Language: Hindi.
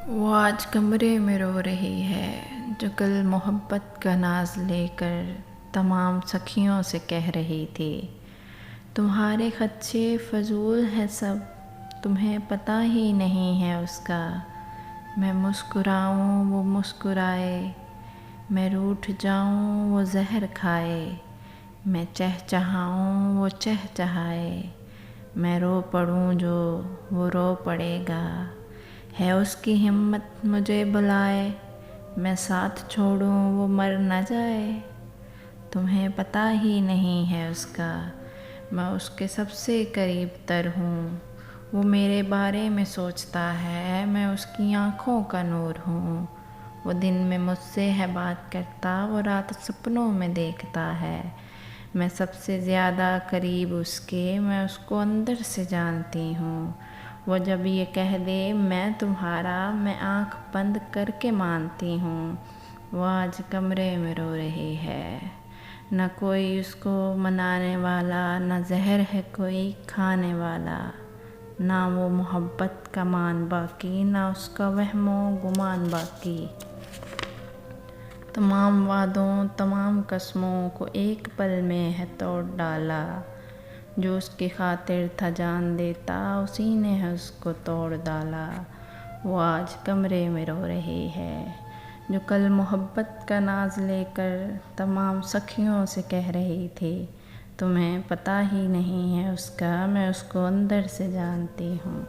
वो आज कमरे में रो रही है जो कल मोहब्बत का नाज लेकर तमाम सखियों से कह रही थी। तुम्हारे खदशे फजूल है सब, तुम्हें पता ही नहीं है उसका। मैं मुस्कुराऊँ वो मुस्कुराए, मैं रूठ जाऊँ वो जहर खाए। मैं चहचहाऊँ वो चहचहाए, मैं रो पड़ूँ जो वो रो पड़ेगा। है उसकी हिम्मत मुझे बुलाए, मैं साथ छोड़ूँ वो मर न जाए। तुम्हें पता ही नहीं है उसका, मैं उसके सबसे करीब तर हूँ। वो मेरे बारे में सोचता है, मैं उसकी आँखों का नूर हूँ। वो दिन में मुझसे है बात करता, वो रात सपनों में देखता है। मैं सबसे ज़्यादा करीब उसके, मैं उसको अंदर से जानती हूँ। वो जब ये कह दे मैं तुम्हारा, मैं आँख बंद करके मानती हूँ। वो आज कमरे में रो रही है, न कोई उसको मनाने वाला, न जहर है कोई खाने वाला। ना वो मोहब्बत का मान बाकी, ना उसका वहमो गुमान बाकी। तमाम वादों तमाम कसमों को एक पल में है तोड़ डाला। जो उसकी खातिर था जान देता, उसी ने है उसको तोड़ डाला। वो आज कमरे में रो रही है जो कल मोहब्बत का नाज लेकर तमाम सखियों से कह रही थी। तुम्हें पता ही नहीं है उसका, मैं उसको अंदर से जानती हूँ।